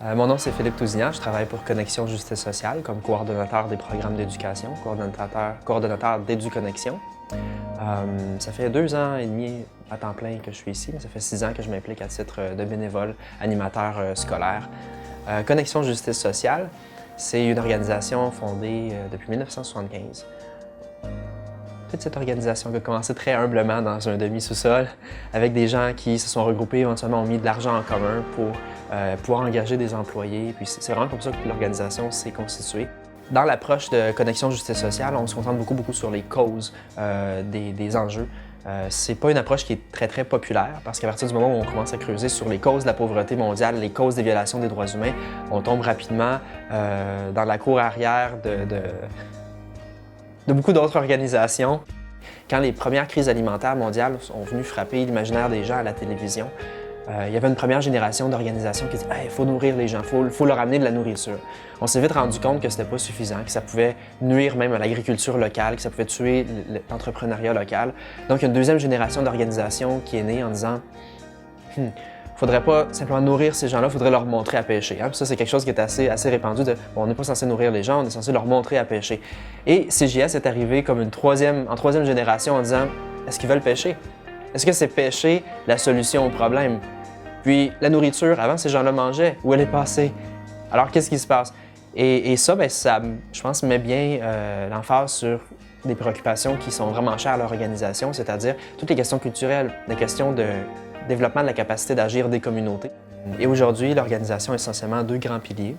Mon nom, c'est Philippe Tousignan. Je travaille pour Connexion Justice Sociale comme coordonnateur des programmes d'éducation, coordonnateur d'EduConnexion. Ça fait 2 ans et demi à temps plein que je suis ici, mais ça fait 6 ans que je m'implique à titre de bénévole, animateur scolaire. Connexion Justice Sociale, c'est une organisation fondée depuis 1975. Toute cette organisation qui a commencé très humblement dans un demi-sous-sol, avec des gens qui se sont regroupés, éventuellement ont mis de l'argent en commun pour pouvoir engager des employés. Puis c'est vraiment comme ça que l'organisation s'est constituée. Dans l'approche de Connexion Justice Sociale, on se concentre beaucoup sur les causes des enjeux. C'est pas une approche qui est très populaire parce qu'à partir du moment où on commence à creuser sur les causes de la pauvreté mondiale, les causes des violations des droits humains, on tombe rapidement dans la cour arrière de beaucoup d'autres organisations. Quand les premières crises alimentaires mondiales sont venues frapper l'imaginaire des gens à la télévision, il y avait une première génération d'organisations qui disaient « il faut nourrir les gens, il faut leur amener de la nourriture ». On s'est vite rendu compte que ce n'était pas suffisant, que ça pouvait nuire même à l'agriculture locale, que ça pouvait tuer l'entrepreneuriat local. Donc, il y a une deuxième génération d'organisations qui est née en disant « il ne faudrait pas simplement nourrir ces gens-là, il faudrait leur montrer à pêcher. Puis ça, c'est quelque chose qui est assez répandu de on n'est pas censé nourrir les gens, on est censé leur montrer à pêcher. Et CJS est arrivé comme en troisième génération en disant est-ce qu'ils veulent pêcher? Est-ce que c'est pêcher la solution au problème? Puis la nourriture, avant ces gens-là mangeaient, où elle est passée? Alors qu'est-ce qui se passe? Et ça, je pense, met bien l'emphase sur des préoccupations qui sont vraiment chères à leur organisation, c'est-à-dire toutes les questions culturelles, les questions de développement de la capacité d'agir des communautés. Et aujourd'hui, l'organisation a essentiellement 2 grands piliers,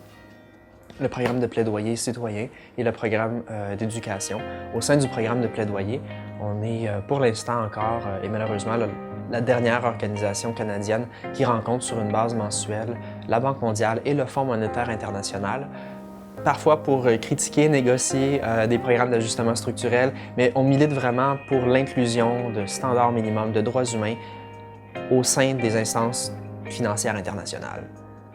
le programme de plaidoyer citoyen et le programme d'éducation. Au sein du programme de plaidoyer, on est pour l'instant encore, et malheureusement, la dernière organisation canadienne qui rencontre sur une base mensuelle la Banque mondiale et le Fonds monétaire international, parfois pour critiquer, négocier des programmes d'ajustement structurel, mais on milite vraiment pour l'inclusion de standards minimums de droits humains au sein des instances financières internationales.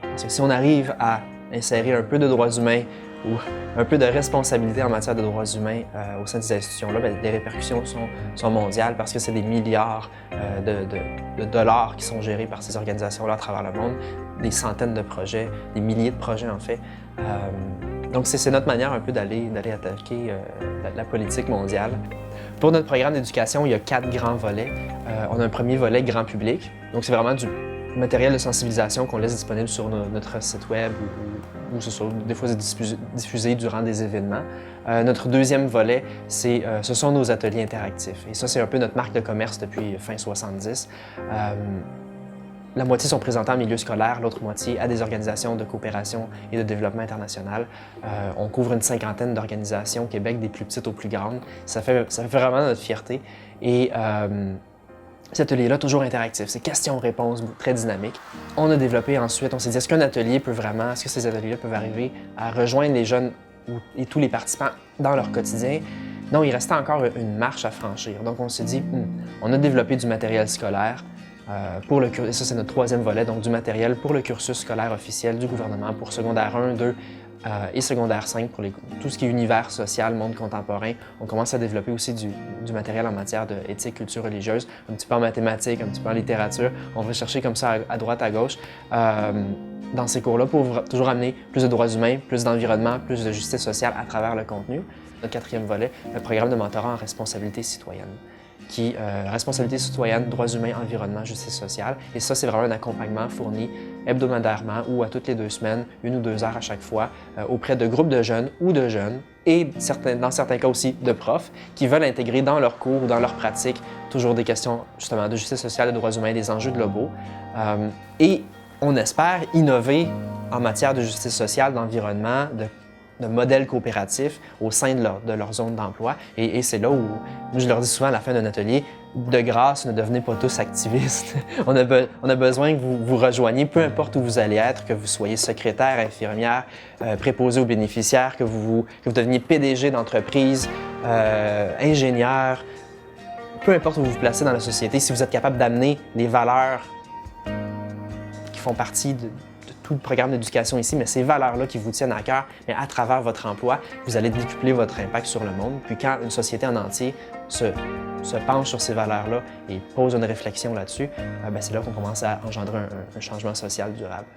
Parce que si on arrive à insérer un peu de droits humains ou un peu de responsabilité en matière de droits humains au sein de ces institutions-là, les répercussions sont mondiales parce que c'est des milliards de dollars qui sont gérés par ces organisations-là à travers le monde, des centaines de projets, des milliers de projets en fait. Donc c'est notre manière un peu d'aller attaquer la politique mondiale. Pour notre programme d'éducation, il y a 4 grands volets. On a un premier volet grand public, donc c'est vraiment du matériel de sensibilisation qu'on laisse disponible sur notre site web ou des fois c'est diffusé durant des événements. Notre deuxième volet, ce sont nos ateliers interactifs. Et ça, c'est un peu notre marque de commerce depuis fin 70. La moitié sont présentés en milieu scolaire, l'autre moitié à des organisations de coopération et de développement international. On couvre une 50aine d'organisations au Québec, des plus petites aux plus grandes. Ça fait vraiment notre fierté. Et cet atelier-là, toujours interactif, c'est questions-réponses, très dynamique. On a développé ensuite, on s'est dit, est-ce que ces ateliers-là peuvent arriver à rejoindre les jeunes et tous les participants dans leur quotidien? Non, il restait encore une marche à franchir. Donc on s'est dit, on a développé du matériel scolaire, et ça c'est notre troisième volet, donc du matériel pour le cursus scolaire officiel du gouvernement pour secondaire 1, 2 et secondaire 5 pour tout ce qui est univers social, monde contemporain. On commence à développer aussi du matériel en matière d'éthique, culture religieuse, un petit peu en mathématiques, un petit peu en littérature. On va chercher comme ça à droite, à gauche dans ces cours-là pour toujours amener plus de droits humains, plus d'environnement, plus de justice sociale à travers le contenu. Notre quatrième volet, le programme de mentorat en responsabilité citoyenne. Responsabilité citoyenne, droits humains, environnement, justice sociale. Et ça, c'est vraiment un accompagnement fourni hebdomadairement ou à toutes les 2 semaines, 1 ou 2 heures à chaque fois, auprès de groupes de jeunes ou de jeunes et dans certains cas aussi de profs qui veulent intégrer dans leurs cours ou dans leurs pratiques toujours des questions justement de justice sociale, de droits humains, des enjeux globaux. Et on espère innover en matière de justice sociale, d'environnement, de modèles coopératifs au sein de leur zone d'emploi. Et c'est là où, je leur dis souvent à la fin d'un atelier, de grâce, ne devenez pas tous activistes. on a besoin que vous rejoigniez, peu importe où vous allez être, que vous soyez secrétaire, infirmière, préposé aux bénéficiaires, que vous deveniez PDG d'entreprise, ingénieur, peu importe où vous vous placez dans la société, si vous êtes capable d'amener les valeurs qui font partie de tout le programme d'éducation ici, mais ces valeurs-là qui vous tiennent à cœur, mais à travers votre emploi, vous allez décupler votre impact sur le monde. Puis quand une société en entier se penche sur ces valeurs-là et pose une réflexion là-dessus, c'est là qu'on commence à engendrer un changement social durable.